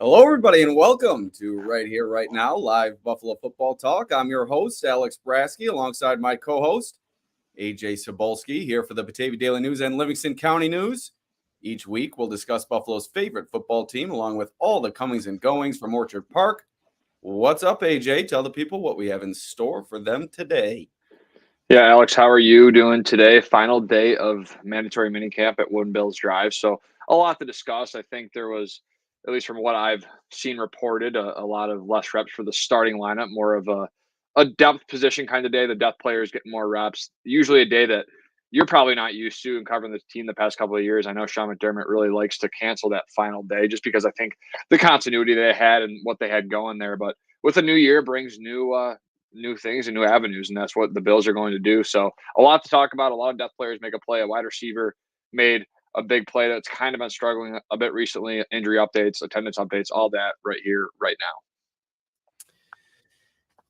Hello, everybody, and welcome to Right Here, Right Now, live Buffalo football talk. I'm your host, Alex Brasky, alongside my co-host, Ajay Cybulski, here for the Batavia Daily News and Livingston County News. Each week, we'll discuss Buffalo's favorite football team, along with all the comings and goings from Orchard Park. What's up, AJ? Tell the people what we have in store for them today. Yeah, Alex, how are you doing today? Final day of mandatory minicamp at Wooden Bills Drive. So a lot to discuss. I think there was, at least from what I've seen reported, a lot of less reps for the starting lineup, more of a depth position kind of day. The depth players getting more reps. Usually a day that you're probably not used to in covering the team the past couple of years. I know Sean McDermott really likes to cancel that final day just because I think the continuity they had and what they had going there. But with a new year brings new things and new avenues, and that's what the Bills are going to do. So a lot to talk about. A lot of depth players make a play. A wide receiver made a big play that's kind of been struggling a bit recently. Injury updates, attendance updates, all that right here, right now.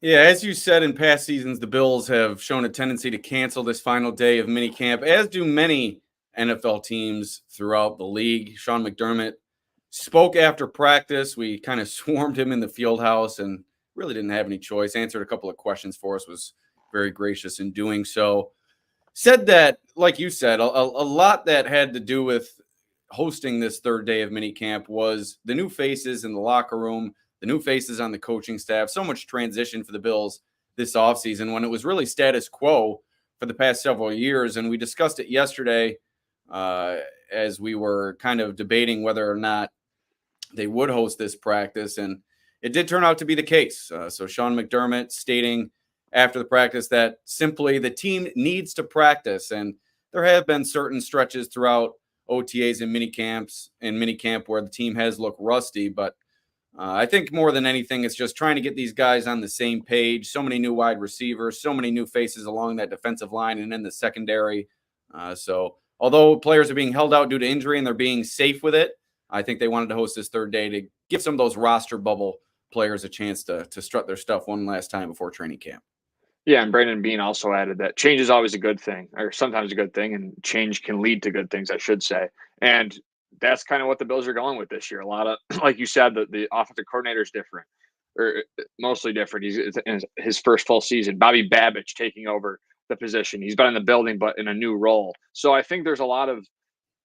Yeah, as you said, in past seasons, the Bills have shown a tendency to cancel this final day of minicamp, as do many NFL teams throughout the league. Sean McDermott spoke after practice. We kind of swarmed him in the field house and really didn't have any choice. Answered a couple of questions for us, was very gracious in doing so. Said that, like you said, a lot that had to do with hosting this third day of minicamp was the new faces in the locker room, the new faces on the coaching staff. So much transition for the Bills this offseason when it was really status quo for the past several years. And we discussed it yesterday as we were kind of debating whether or not they would host this practice. And it did turn out to be the case. So Sean McDermott stating after the practice that simply the team needs to practice. And there have been certain stretches throughout OTAs and minicamp where the team has looked rusty. But I think more than anything, it's just trying to get these guys on the same page. So many new wide receivers, so many new faces along that defensive line and in the secondary. So although players are being held out due to injury and they're being safe with it, I think they wanted to host this third day to give some of those roster bubble players a chance to strut their stuff one last time before training camp. Yeah, and Brandon Beane also added that change is always a good thing, or sometimes a good thing, and change can lead to good things, I should say. And that's kind of what the Bills are going with this year. A lot of, like you said, the offensive coordinator is different, or mostly different. He's in his first full season. Bobby Babich taking over the position. He's been in the building, but in a new role. So I think there's a lot of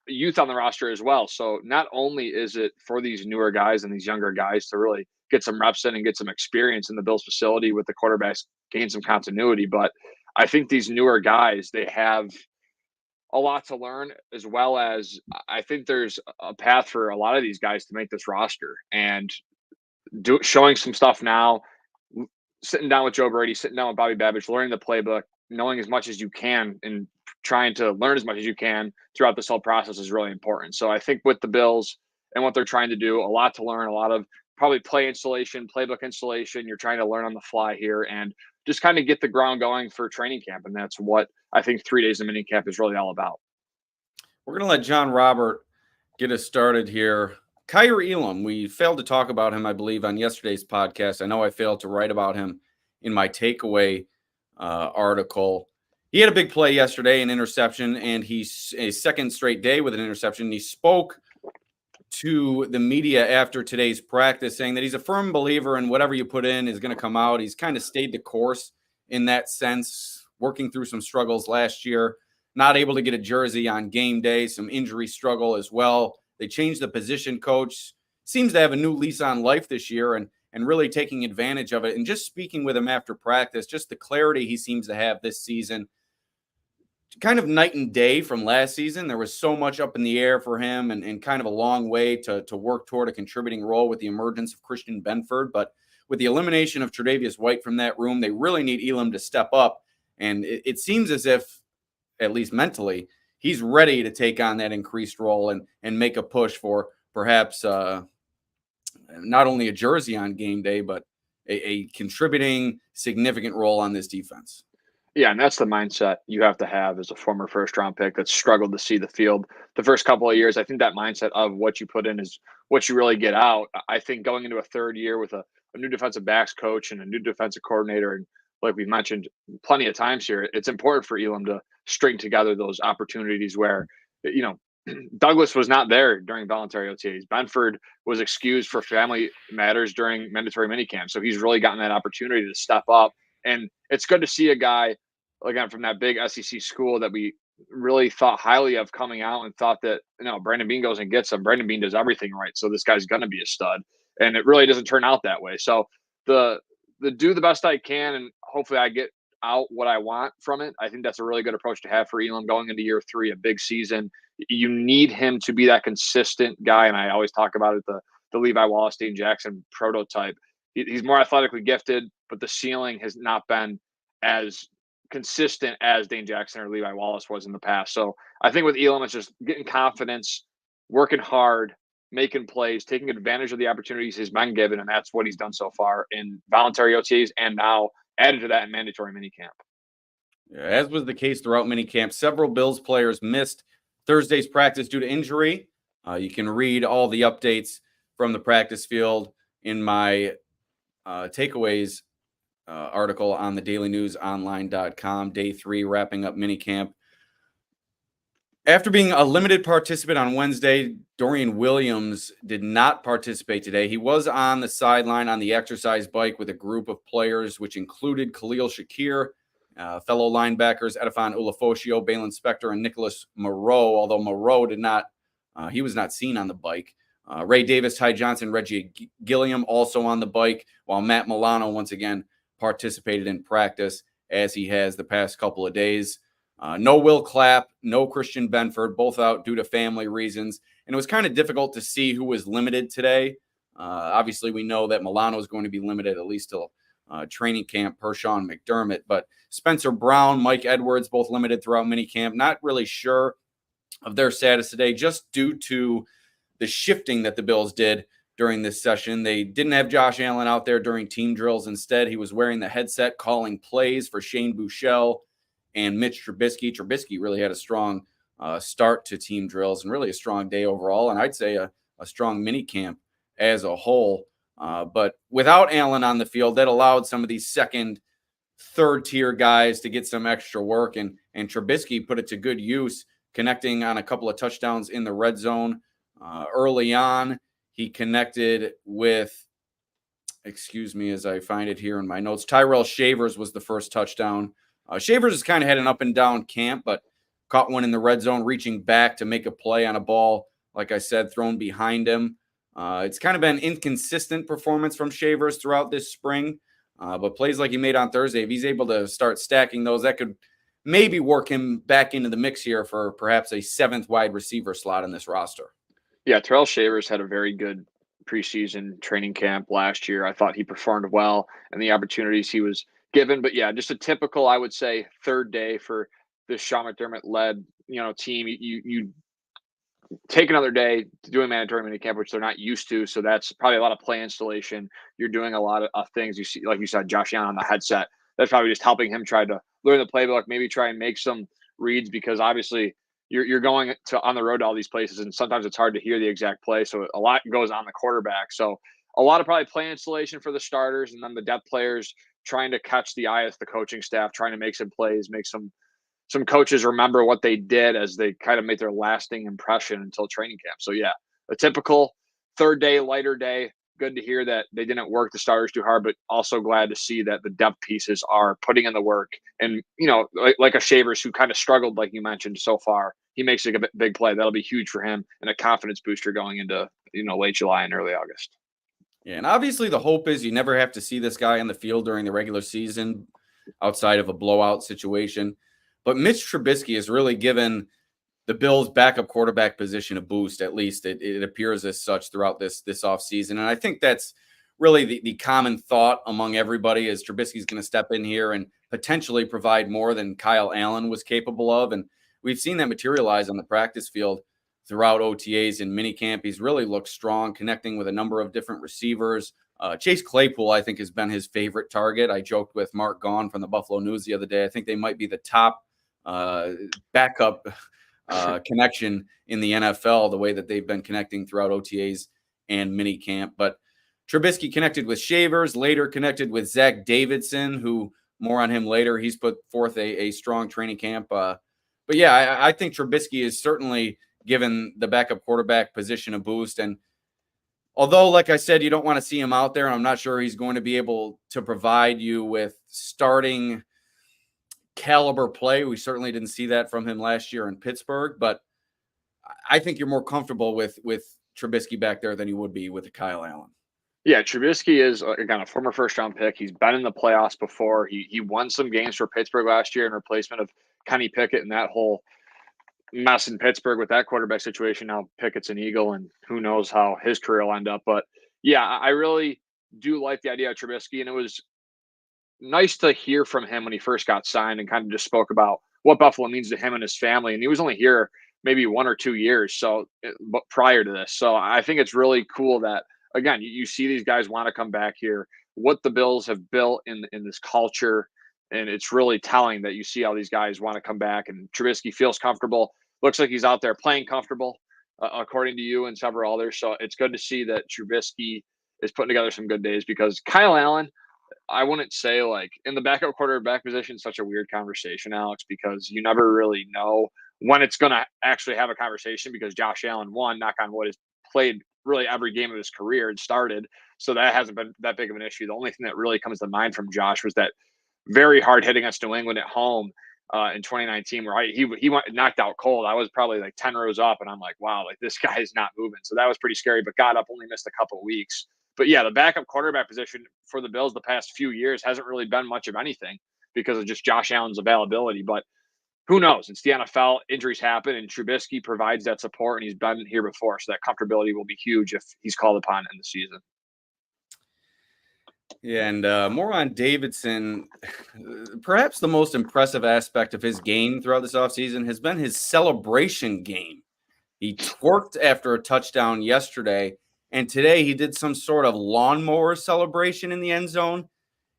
youth on the roster as well. So not only is it for these newer guys and these younger guys to really get some reps in and get some experience in the Bills facility with the quarterbacks, gain some continuity, but I think these newer guys, they have a lot to learn, as well as I think there's a path for a lot of these guys to make this roster and showing some stuff now, sitting down with Joe Brady, sitting down with Bobby Babich, learning the playbook, knowing as much as you can and trying to learn as much as you can throughout this whole process is really important. So I think with the Bills and what they're trying to do, a lot to learn, a lot of probably play installation, playbook installation. You're trying to learn on the fly here and just kind of get the ground going for training camp. And that's what I think 3 days of mini camp is really all about. We're going to let John Robert get us started here. Kaiir Elam, we failed to talk about him, I believe, on yesterday's podcast. I know I failed to write about him in my takeaway article. He had a big play yesterday, an interception, and he's a second straight day with an interception. He spoke to the media after today's practice saying that he's a firm believer in whatever you put in is going to come out. He's kind of stayed the course in that sense, working through some struggles last year, not able to get a jersey on game day, some injury struggle as well. They changed the position coach, seems to have a new lease on life this year and really taking advantage of it. And just speaking with him after practice, just the clarity he seems to have this season, kind of night and day from last season. There was so much up in the air for him and kind of a long way to work toward a contributing role with the emergence of Christian Benford. But with the elimination of Tre'Davious White from that room, they really need Elam to step up. And it seems as if, at least mentally, he's ready to take on that increased role and make a push for perhaps not only a jersey on game day, but a contributing significant role on this defense. Yeah, and that's the mindset you have to have as a former first-round pick that's struggled to see the field the first couple of years. I think that mindset of what you put in is what you really get out. I think going into a third year with a new defensive backs coach and a new defensive coordinator, and like we've mentioned plenty of times here, it's important for Elam to string together those opportunities where, Douglas was not there during voluntary OTAs. Benford was excused for family matters during mandatory minicamp. So he's really gotten that opportunity to step up. And it's good to see a guy, again, from that big SEC school that we really thought highly of coming out and thought that, Brandon Bean goes and gets him. Brandon Bean does everything right. So this guy's going to be a stud. And it really doesn't turn out that way. So the do the best I can, and hopefully I get out what I want from it. I think that's a really good approach to have for Elam going into year 3, a big season. You need him to be that consistent guy. And I always talk about it, the Levi Wallace, Dane Jackson prototype. He's more athletically gifted, but the ceiling has not been as consistent as Dane Jackson or Levi Wallace was in the past. So I think with Elam, it's just getting confidence, working hard, making plays, taking advantage of the opportunities he's been given. And that's what he's done so far in voluntary OTAs and now added to that in mandatory minicamp. As was the case throughout minicamp, several Bills players missed Thursday's practice due to injury. You can read all the updates from the practice field in my takeaways article on the dailynewsonline.com. Day 3, wrapping up minicamp. After being a limited participant on Wednesday, Dorian Williams did not participate today. He was on the sideline on the exercise bike with a group of players, which included Khalil Shakir, fellow linebackers Edifon Ulofoshio, Balin Spector, and Nicholas Moreau, although Moreau he was not seen on the bike. Ray Davis, Ty Johnson, Reggie Gilliam also on the bike, while Matt Milano once again participated in practice as he has the past couple of days. No Will Clapp, no Christian Benford, both out due to family reasons. And it was kind of difficult to see who was limited today. Obviously, we know that Milano is going to be limited at least till training camp per Sean McDermott. But Spencer Brown, Mike Edwards, both limited throughout minicamp. Not really sure of their status today, just due to the shifting that the Bills did during this session. They didn't have Josh Allen out there during team drills. Instead, he was wearing the headset calling plays for Shane Buechele and Mitch Trubisky. Trubisky really had a strong start to team drills and really a strong day overall. And I'd say a strong mini camp as a whole. But without Allen on the field, that allowed some of these second, third tier guys to get some extra work. And Trubisky put it to good use, connecting on a couple of touchdowns in the red zone. Early on, he connected with, as I find it here in my notes, Tyrell Shavers was the first touchdown. Shavers has kind of had an up and down camp, but caught one in the red zone, reaching back to make a play on a ball, like I said, thrown behind him. It's kind of been inconsistent performance from Shavers throughout this spring, but plays like he made on Thursday, if he's able to start stacking those, that could maybe work him back into the mix here for perhaps a 7th wide receiver slot in this roster. Yeah, Terrell Shavers had a very good preseason training camp last year. I thought he performed well and the opportunities he was given. But yeah, just a typical, I would say, third day for this Sean McDermott-led, team. You take another day to do a mandatory minicamp, which they're not used to. So that's probably a lot of play installation. You're doing a lot of things. You see, like you said, Josh Allen on the headset. That's probably just helping him try to learn the playbook, maybe try and make some reads, because obviously you're going on the road to all these places, and sometimes it's hard to hear the exact play. So a lot goes on the quarterback. So a lot of probably play installation for the starters, and then the depth players trying to catch the eye of the coaching staff, trying to make some plays, make some coaches remember what they did as they kind of made their lasting impression until training camp. So yeah, a typical third day, lighter day. Good to hear that they didn't work the starters too hard, but also glad to see that the depth pieces are putting in the work. And, like a Shavers who kind of struggled, like you mentioned so far, he makes a big play. That'll be huge for him and a confidence booster going into, late July and early August. Yeah, and obviously the hope is you never have to see this guy on the field during the regular season outside of a blowout situation. But Mitch Trubisky has really given the Bills' backup quarterback position a boost. At least it appears as such throughout this offseason. And I think that's really the common thought among everybody is Trubisky's going to step in here and potentially provide more than Kyle Allen was capable of. And we've seen that materialize on the practice field throughout OTAs and minicamp. He's really looked strong, connecting with a number of different receivers. Chase Claypool, I think, has been his favorite target. I joked with Mark Gaughan from the Buffalo News the other day. I think they might be the top backup connection in the NFL, the way that they've been connecting throughout OTAs and minicamp. But Trubisky connected with Shavers, later connected with Zach Davidson, who more on him later. He's put forth a strong training camp. But yeah, I think Trubisky is certainly given the backup quarterback position a boost. And although, like I said, you don't want to see him out there, I'm not sure he's going to be able to provide you with starting caliber play. We certainly didn't see that from him last year in Pittsburgh, but I think you're more comfortable with Trubisky back there than you would be with a Kyle Allen. Yeah, Trubisky is, again, a former first-round pick. He's been in the playoffs before. He won some games for Pittsburgh last year in replacement of Kenny Pickett and that whole mess in Pittsburgh with that quarterback situation. Now Pickett's an Eagle, and who knows how his career will end up. But, yeah, I really do like the idea of Trubisky, and it was nice to hear from him when he first got signed and kind of just spoke about what Buffalo means to him and his family. And he was only here maybe 1 or 2 years but prior to this. So I think it's really cool that, again, you see these guys want to come back here, what the Bills have built in this culture. And it's really telling that you see how these guys want to come back. And Trubisky feels comfortable. Looks like he's out there playing comfortable, according to you and several others. So it's good to see that Trubisky is putting together some good days, because Kyle Allen, I wouldn't say, like, in the backup quarterback position, such a weird conversation, Alex, because you never really know when it's going to actually have a conversation, because Josh Allen, one, knock on wood, has played really every game of his career and started. So that hasn't been that big of an issue. The only thing that really comes to mind from Josh was that very hard hit against New England at home in 2019, where he went knocked out cold. I was probably like 10 rows up, and I'm like, wow, like, this guy is not moving. So that was pretty scary, but got up, only missed a couple of weeks. But yeah, the backup quarterback position for the Bills the past few years hasn't really been much of anything because of just Josh Allen's availability. But who knows? It's the NFL. Injuries happen, and Trubisky provides that support, and he's been here before. So that comfortability will be huge if he's called upon in the season. Yeah, and more on Davidson. Perhaps the most impressive aspect of his game throughout this offseason has been his celebration game. He twerked after a touchdown yesterday, and today he did some sort of lawnmower celebration in the end zone.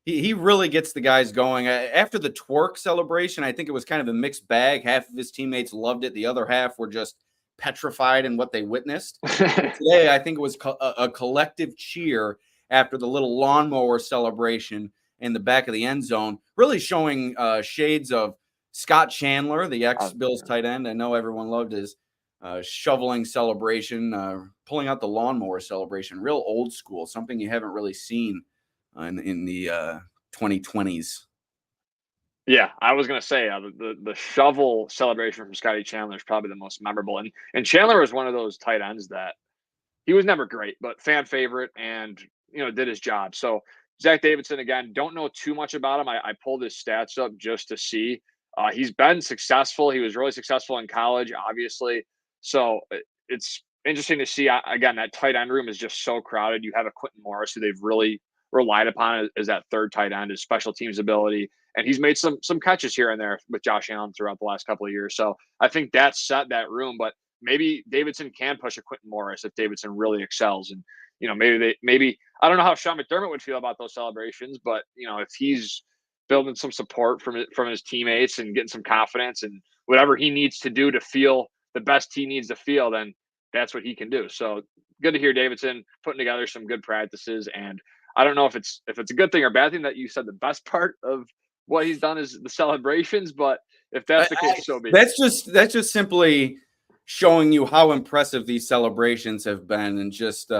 He really gets the guys going. After the twerk celebration, I think it was kind of a mixed bag. Half of his teammates loved it. The other half were just petrified in what they witnessed. Today, I think it was a collective cheer after the little lawnmower celebration in the back of the end zone, really showing shades of Scott Chandler, the ex-Bills tight end. I know everyone loved his shoveling celebration, pulling out the lawnmower celebration, real old school, something you haven't really seen in the 2020s. Yeah, I was gonna say the shovel celebration from Scotty Chandler is probably the most memorable, and Chandler was one of those tight ends that he was never great, but fan favorite, and did his job. So Zach Davidson, again, don't know too much about him. I pulled his stats up just to see. He's been successful. He was really successful in college, obviously. So it's interesting to see. Again, that tight end room is just so crowded. You have a Quentin Morris, who they've really relied upon as that third tight end, his special teams ability. And he's made some catches here and there with Josh Allen throughout the last couple of years. So I think that set that room. But maybe Davidson can push a Quentin Morris if Davidson really excels. And, maybe I don't know how Sean McDermott would feel about those celebrations, but, if he's building some support from his teammates and getting some confidence and whatever he needs to do to feel the best he needs to feel, then that's what he can do. So good to hear Davidson putting together some good practices. And I don't know if it's a good thing or bad thing that you said the best part of what he's done is the celebrations, but if that's the case, so be it. That's just simply showing you how impressive these celebrations have been, and just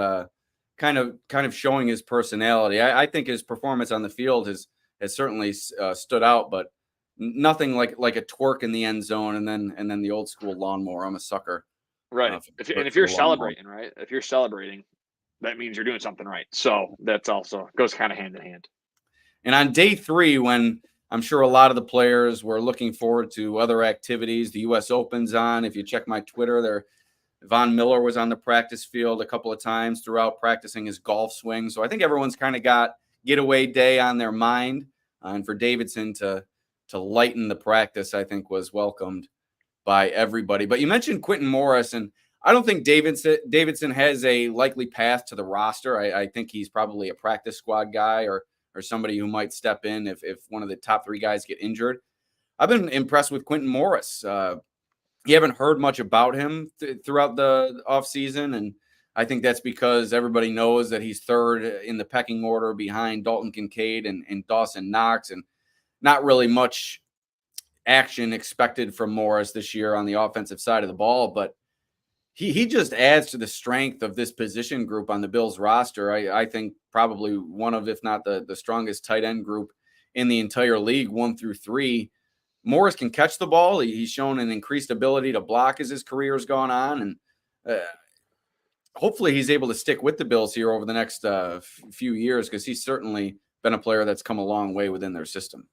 kind of showing his personality. I think his performance on the field has certainly stood out, but nothing like a twerk in the end zone and then the old school lawnmower. I'm a sucker. Right. If you're celebrating, right? If you're celebrating, that means you're doing something right. So that's also goes kind of hand in hand. And on day 3, when I'm sure a lot of the players were looking forward to other activities, the U.S. Open's on. If you check my Twitter, Von Miller was on the practice field a couple of times throughout practicing his golf swing. So I think everyone's kind of got getaway day on their mind. And for Davidson to lighten the practice, I think was welcomed by everybody. But you mentioned Quentin Morris, and I don't think Davidson has a likely path to the roster. I think he's probably a practice squad guy or somebody who might step in if one of the top 3 guys get injured. I've been impressed with Quentin Morris. You haven't heard much about him throughout the offseason, and I think that's because everybody knows that he's third in the pecking order behind Dalton Kincaid and Dawson Knox, and not really much action expected from Morris this year on the offensive side of the ball. But he just adds to the strength of this position group on the Bills roster. I think probably one of, if not the strongest tight end group in the entire league, 1 through 3. Morris can catch the ball. He's shown an increased ability to block as his career has gone on, and hopefully he's able to stick with the Bills here over the next few years, because he's certainly been a player that's come a long way within their system.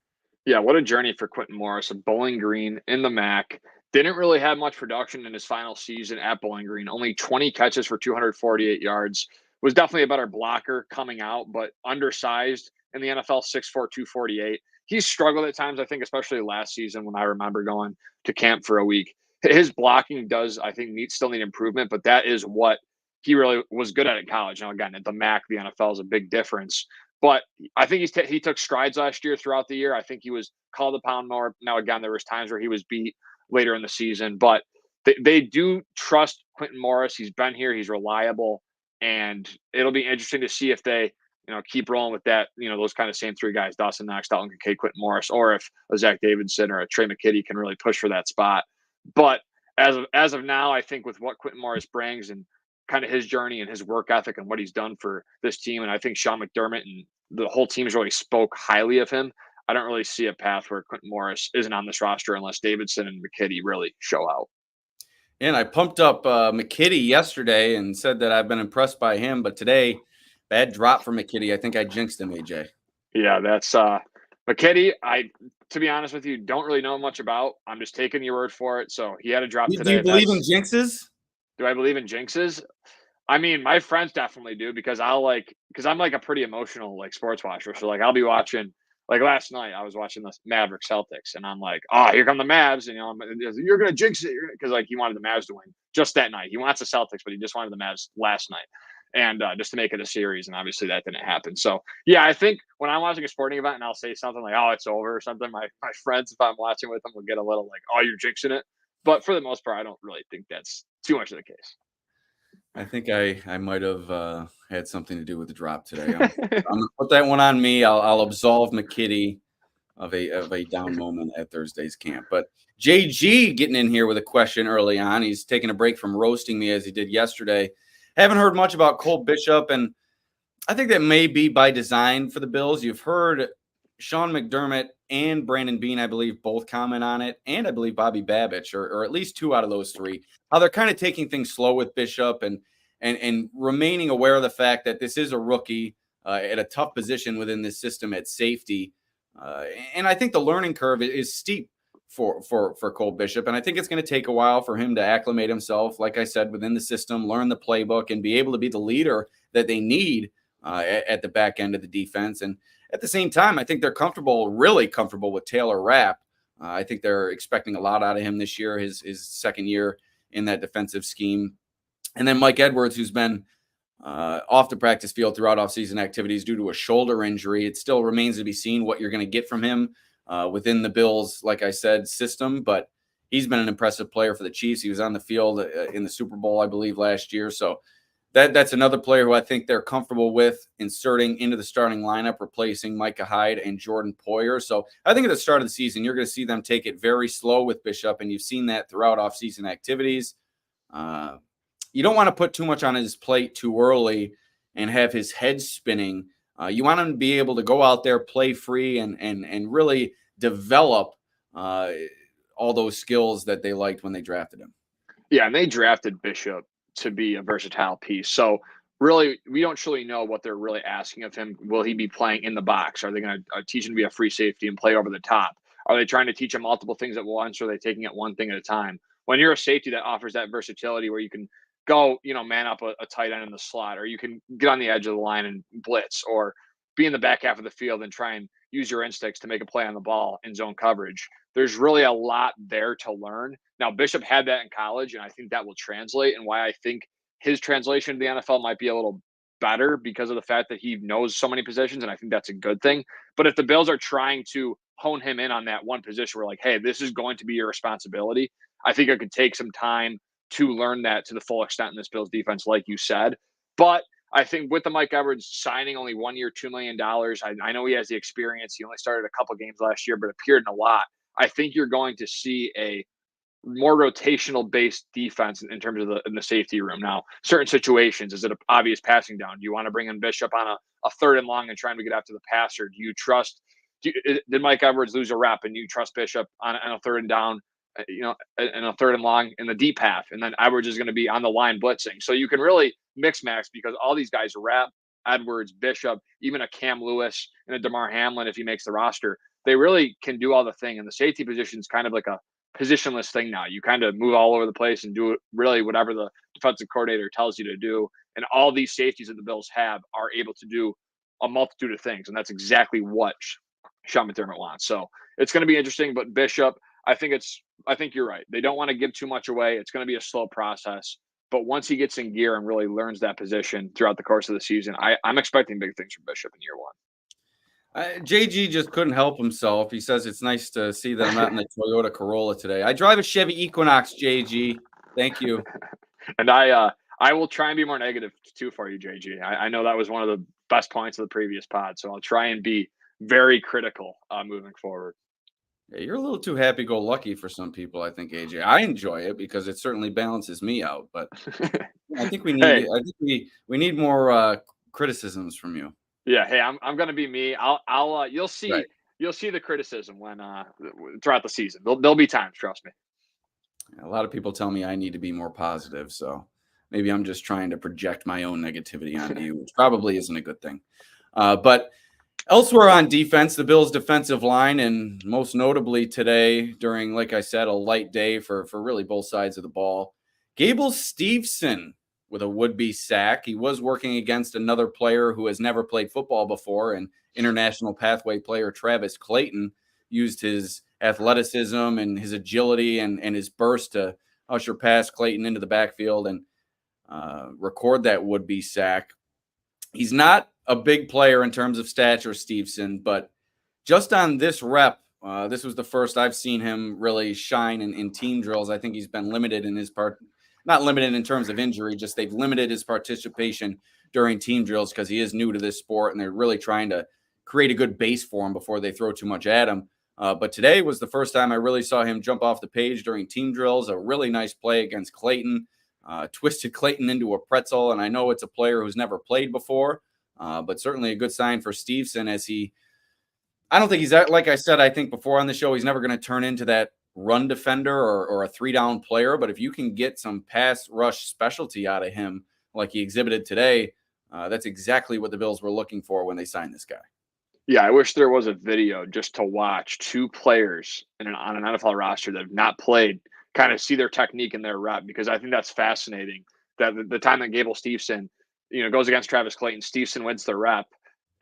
Yeah, what a journey for Quentin Morris of Bowling Green in the MAC. Didn't really have much production in his final season at Bowling Green. Only 20 catches for 248 yards. Was definitely a better blocker coming out, but undersized in the NFL, 6'4", 248. He's struggled at times, I think, especially last season when I remember going to camp for a week. His blocking does, I think, still need improvement, but that is what he really was good at in college. Now, again, at the MAC, the NFL is a big difference. But I think he took strides last year throughout the year. I think he was called upon more. Now, again, there was times where he was beat later in the season, but they do trust Quentin Morris. He's been here. He's reliable. And it'll be interesting to see if they, keep rolling with that, those kind of same three guys, Dawson Knox, Dalton Kincaid, Quentin Morris, or if a Zach Davidson or a Trey McKitty can really push for that spot. But as of now, I think with what Quentin Morris brings and kind of his journey and his work ethic and what he's done for this team, and I think Sean McDermott and the whole team's really spoke highly of him. I don't really see a path where Quentin Morris isn't on this roster unless Davidson and McKitty really show out. And I pumped up McKitty yesterday and said that I've been impressed by him, but today, bad drop for McKitty. I think I jinxed him, AJ. Yeah, that's McKitty. To be honest with you, don't really know much about. I'm just taking your word for it. So he had a drop today. Do you believe in jinxes? Do I believe in jinxes? I mean, my friends definitely do because I'm like a pretty emotional sports watcher. So I'll be watching. Last night, I was watching the Mavericks Celtics, and I'm like, "Oh, here come the Mavs!" And you're gonna jinx it because he wanted the Mavs to win just that night. He wants the Celtics, but he just wanted the Mavs last night, and just to make it a series. And obviously, that didn't happen. So yeah, I think when I'm watching a sporting event and I'll say something like, "Oh, it's over" or something, my friends, if I'm watching with them, will get a little like, "Oh, you're jinxing it." But for the most part, I don't really think that's too much of the case. I think I might have had something to do with the drop today. I'm gonna put that one on me. I'll absolve McKitty of a down moment at Thursday's camp. But JG getting in here with a question early on. He's taking a break from roasting me as he did yesterday. Haven't heard much about Cole Bishop, and I think that may be by design for the Bills. You've heard Sean McDermott and Brandon Beane, I believe, both comment on it, and I believe Bobby Babich, or at least two out of those three, how they're kind of taking things slow with Bishop and remaining aware of the fact that this is a rookie at a tough position within this system at safety. And I think the learning curve is steep for Cole Bishop, and I think it's going to take a while for him to acclimate himself, like I said, within the system, learn the playbook, and be able to be the leader that they need at the back end of the defense. And at the same time, I think they're really comfortable with Taylor Rapp. I think they're expecting a lot out of him this year, his second year in that defensive scheme. And then Mike Edwards, who's been off the practice field throughout offseason activities due to a shoulder injury. It still remains to be seen what you're going to get from him within the Bills, like I said, system. But he's been an impressive player for the Chiefs. He was on the field in the Super Bowl, I believe, last year. So that's another player who I think they're comfortable with inserting into the starting lineup, replacing Micah Hyde and Jordan Poyer. So I think at the start of the season, you're going to see them take it very slow with Bishop, and you've seen that throughout offseason activities. You don't want to put too much on his plate too early and have his head spinning. You want him to be able to go out there, play free, and really develop all those skills that they liked when they drafted him. Yeah, and they drafted Bishop to be a versatile piece. So really, we don't truly know what they're really asking of him. Will he be playing in the box? Are they going to teach him to be a free safety and play over the top? Are they trying to teach him multiple things at once, or are they taking it one thing at a time? When you're a safety that offers that versatility where you can go, man up a tight end in the slot, or you can get on the edge of the line and blitz, or be in the back half of the field and try and use your instincts to make a play on the ball in zone coverage. There's really a lot there to learn. Now, Bishop had that in college, and I think that will translate, and why I think his translation to the NFL might be a little better because of the fact that he knows so many positions, and I think that's a good thing. But if the Bills are trying to hone him in on that one position where, hey, this is going to be your responsibility, I think it could take some time to learn that to the full extent in this Bills defense, like you said. But I think with the Mike Edwards signing only 1 year, $2 million, I know he has the experience. He only started a couple games last year, but appeared in a lot. I think you're going to see a more rotational based defense in terms of in the safety room. Now, certain situations, is it an obvious passing down? Do you want to bring in Bishop on a third and long and trying to get after the passer? Do you trust? Did Mike Edwards lose a rep and you trust Bishop on a third and down, and a third and long in the deep half, and then Edwards is going to be on the line blitzing. So you can really mix max because all these guys rep Edwards, Bishop, even a Cam Lewis and a DeMar Hamlin if he makes the roster. They really can do all the thing, and the safety position is kind of like a positionless thing now. You kind of move all over the place and do really whatever the defensive coordinator tells you to do. And all these safeties that the Bills have are able to do a multitude of things, and that's exactly what Sean McDermott wants. So it's going to be interesting. But Bishop, I think you're right. They don't want to give too much away. It's going to be a slow process. But once he gets in gear and really learns that position throughout the course of the season, I'm expecting big things from Bishop in year one. JG just couldn't help himself. He says it's nice to see that I'm not in the Toyota Corolla today. I drive a Chevy Equinox, JG. Thank you. And I will try and be more negative too for you, JG. I know that was one of the best points of the previous pod, so I'll try and be very critical moving forward. Yeah, you're a little too happy-go-lucky for some people, I think, AJ. I enjoy it because it certainly balances me out, but I think we need we need more criticisms from you. Yeah, hey, I'm gonna be me. I'll you'll see Right. You'll see the criticism when throughout the season. There'll be times, trust me. A lot of people tell me I need to be more positive, so maybe I'm just trying to project my own negativity onto you, which probably isn't a good thing. But elsewhere on defense, the Bills' defensive line, and most notably today during, like I said, a light day for really both sides of the ball, Gable Steveson with a would-be sack. He was working against another player who has never played football before, and international pathway player Travis Clayton used his athleticism and his agility and his burst to usher past Clayton into the backfield and record that would-be sack. He's not a big player in terms of stature, Steveson, but just on this rep, this was the first I've seen him really shine in team drills. I think he's been limited in his part. Not limited in terms of injury, just they've limited his participation during team drills because he is new to this sport, and they're really trying to create a good base for him before they throw too much at him. But today was the first time I really saw him jump off the page during team drills. A really nice play against Clayton, twisted Clayton into a pretzel, and I know it's a player who's never played before, but certainly a good sign for Steveson as I don't think he's that, like I said, I think before on the show, he's never going to turn into that run defender or a 3-down player. But if you can get some pass rush specialty out of him, like he exhibited today, that's exactly what the Bills were looking for when they signed this guy. Yeah, I wish there was a video just to watch two players on an NFL roster that have not played kind of see their technique and their rep, because I think that's fascinating. That the time that Gable Steveson, goes against Travis Clayton, Steveson wins the rep.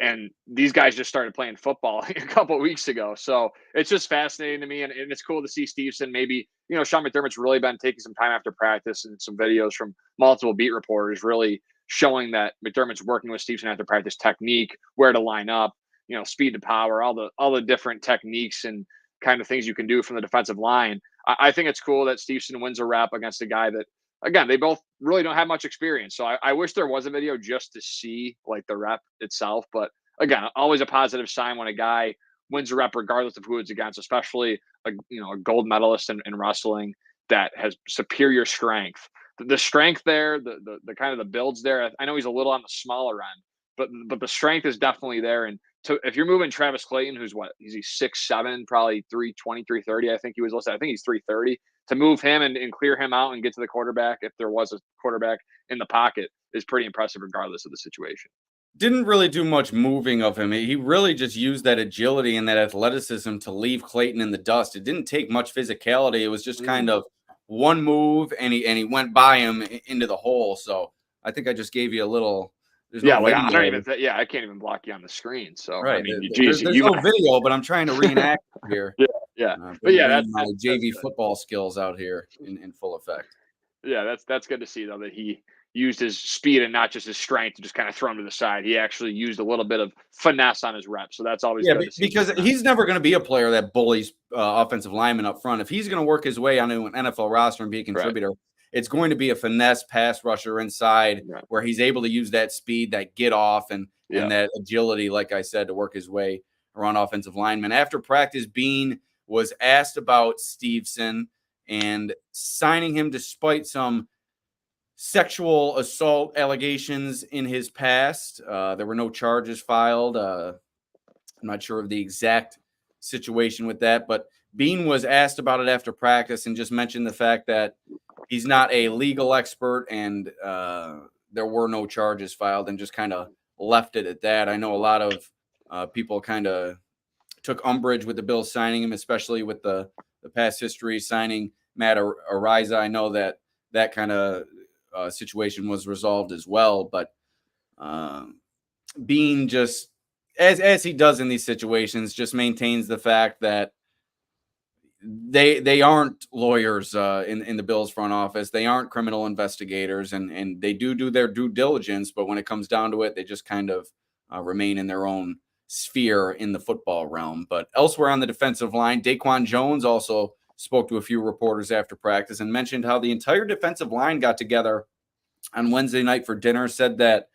And these guys just started playing football a couple of weeks ago. So it's just fascinating to me. And it's cool to see Steveson. Maybe, Sean McDermott's really been taking some time after practice and some videos from multiple beat reporters really showing that McDermott's working with Steveson after practice technique, where to line up, speed to power, all the different techniques and kind of things you can do from the defensive line. I think it's cool that Steveson wins a rep against a guy that, again, they both really don't have much experience. So I wish there was a video just to see like the rep itself. But again, always a positive sign when a guy wins a rep, regardless of who it's against, especially a gold medalist in wrestling that has superior strength. The strength there, the kind of the builds there. I know he's a little on the smaller end, but the strength is definitely there. And if you're moving Travis Clayton, who's is he 6'7", probably 320, 330, I think he was listed. I think he's 330. To move him and clear him out and get to the quarterback, if there was a quarterback in the pocket, is pretty impressive regardless of the situation. Didn't really do much moving of him. He really just used that agility and that athleticism to leave Clayton in the dust. It didn't take much physicality. It was just kind of one move, and he went by him into the hole. So I think I just gave you a little. I don't even. I can't even block you on the screen. So right. I mean, there's no video, but I'm trying to reenact here. Yeah. But yeah, that's my JV football skills out here in full effect. Yeah, that's good to see though that he used his speed and not just his strength to just kind of throw him to the side. He actually used a little bit of finesse on his reps. So that's always good to see. Because he's never going to be a player that bullies offensive linemen up front. If he's going to work his way onto an NFL roster and be a contributor, it's going to be a finesse pass rusher inside where he's able to use that speed, that get off, and that agility, like I said, to work his way around offensive linemen. After practice, Bean was asked about Steveson, and signing him despite some sexual assault allegations in his past. There were no charges filed. I'm not sure of the exact situation with that, but Bean was asked about it after practice and just mentioned the fact that he's not a legal expert and there were no charges filed, and just kind of left it at that. I know a lot of people kind of took umbrage with the Bills signing him, especially with the past history signing Matt Ariza. I know that kind of situation was resolved as well, but Bean just, as he does in these situations, just maintains the fact that they aren't lawyers in the Bills front office. They aren't criminal investigators, and they do their due diligence. But when it comes down to it, they just kind of remain in their own sphere in the football realm. But elsewhere on the defensive line, Daquan Jones also spoke to a few reporters after practice and mentioned how the entire defensive line got together on Wednesday night for dinner. Said that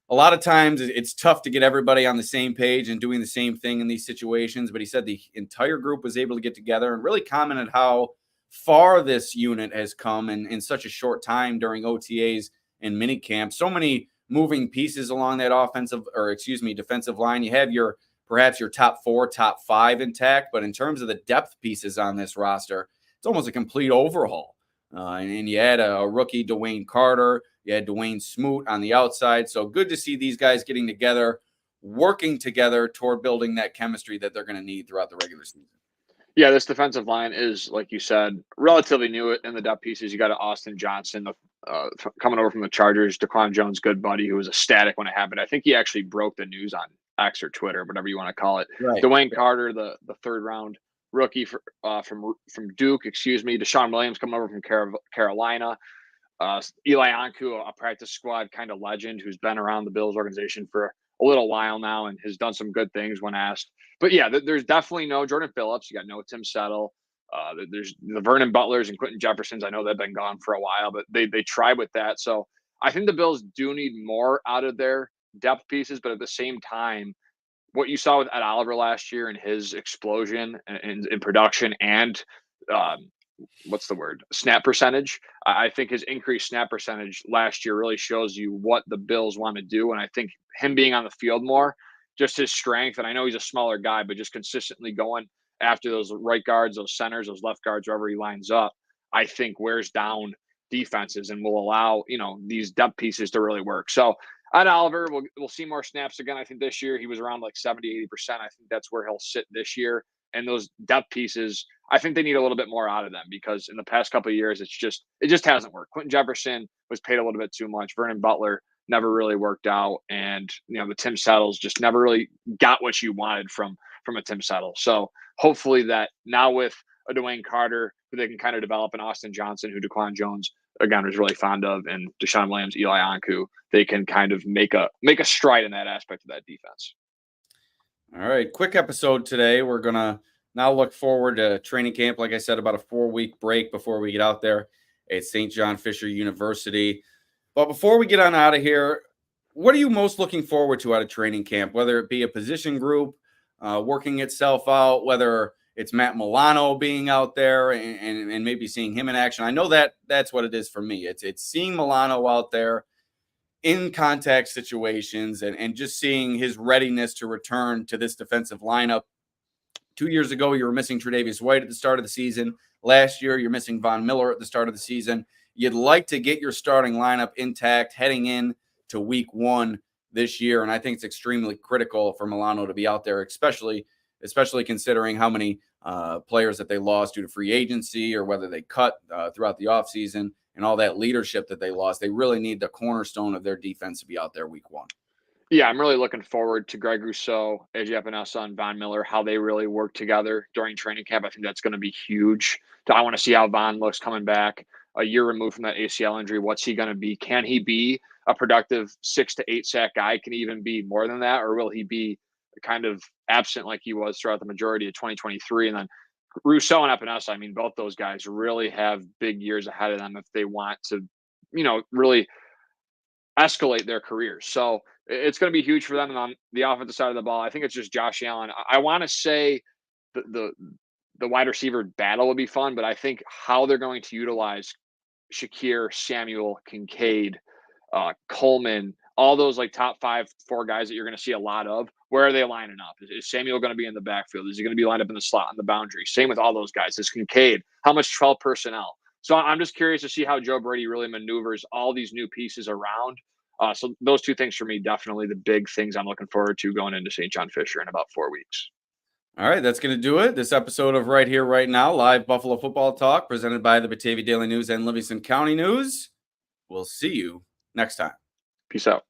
a lot of times it's tough to get everybody on the same page and doing the same thing in these situations. But he said the entire group was able to get together and really commented how far this unit has come in such a short time during OTAs and minicamp. So many moving pieces along that defensive line. You have perhaps your top 4, top 5 intact, but in terms of the depth pieces on this roster, it's almost a complete overhaul. And you had a rookie, Dwayne Carter. You had Dwayne Smoot on the outside. So good to see these guys getting together, working together toward building that chemistry that they're going to need throughout the regular season. Yeah, this defensive line is, like you said, relatively new in the depth pieces. You got Austin Johnson coming over from the Chargers, Daquan Jones' good buddy, who was ecstatic when it happened. I think he actually broke the news on X or Twitter, whatever you want to call it. Right. Dwayne Carter, the third round rookie from Duke, Deshaun Williams coming over from Carolina. Eli Anku, a practice squad kind of legend who's been around the Bills organization for a little while now and has done some good things when asked. But yeah, there's definitely no Jordan Phillips. You got no Tim Settle. There's the Vernon Butlers and Quentin Jeffersons. I know they've been gone for a while, but they tried with that. So I think the Bills do need more out of their depth pieces. But at the same time, what you saw with Ed Oliver last year and his explosion in production and snap percentage. I think his increased snap percentage last year really shows you what the Bills want to do. And I think him being on the field more, just his strength, and I know he's a smaller guy, but just consistently going after those right guards, those centers, those left guards, wherever he lines up, I think wears down defenses and will allow, these depth pieces to really work. So Ed Oliver, we'll see more snaps again. I think this year he was around like 70, 80%. I think that's where he'll sit this year. And those depth pieces, I think they need a little bit more out of them because in the past couple of years, it just hasn't worked. Quentin Jefferson was paid a little bit too much. Vernon Butler never really worked out. And, the Tim Settles just never really got what you wanted from a Tim Settle. So hopefully that now with a Dwayne Carter, who they can kind of develop, an Austin Johnson, who Daquan Jones, again, was really fond of, and Deshaun Williams, Eli Anku, they can kind of make a stride in that aspect of that defense. All right, quick episode today. We're going to now look forward to training camp. Like I said, about a 4-week break before we get out there at St. John Fisher University. But before we get on out of here, what are you most looking forward to out of training camp, whether it be a position group working itself out, whether it's Matt Milano being out there and maybe seeing him in action? I know that's what it is for me. It's seeing Milano out there in contact situations and just seeing his readiness to return to this defensive lineup. 2 years ago, you were missing Tre'Davious White at the start of the season. Last year, you're missing Von Miller at the start of the season. You'd like to get your starting lineup intact heading in to week 1 this year. And I think it's extremely critical for Milano to be out there, especially considering how many players that they lost due to free agency or whether they cut throughout the offseason and all that leadership that they lost. They really need the cornerstone of their defense to be out there week 1. Yeah, I'm really looking forward to Greg Rousseau, AJ Epinesa, and Von Miller, how they really work together during training camp. I think that's going to be huge. I want to see how Von looks coming back a year removed from that ACL injury. What's he going to be? Can he be a productive 6 to 8 sack guy? Can he even be more than that? Or will he be kind of absent like he was throughout the majority of 2023? And then Rousseau and Epinesa, both those guys really have big years ahead of them if they want to, really escalate their careers. So it's going to be huge for them. And on the offensive side of the ball, I think it's just Josh Allen. I want to say the the wide receiver battle will be fun, but I think how they're going to utilize Shakir, Samuel, Kincaid, Coleman, all those like top 4 guys that you're going to see a lot of. Where are they lining up? Is Samuel going to be in the backfield? Is he going to be lined up in the slot on the boundary? Same with all those guys. Is Kincaid? How much 12 personnel? So I'm just curious to see how Joe Brady really maneuvers all these new pieces around. So those 2 things for me, definitely the big things I'm looking forward to going into St. John Fisher in about 4 weeks. All right, that's going to do it. This episode of Right Here, Right Now, live Buffalo football talk presented by the Batavia Daily News and Livingston County News. We'll see you next time. Peace out.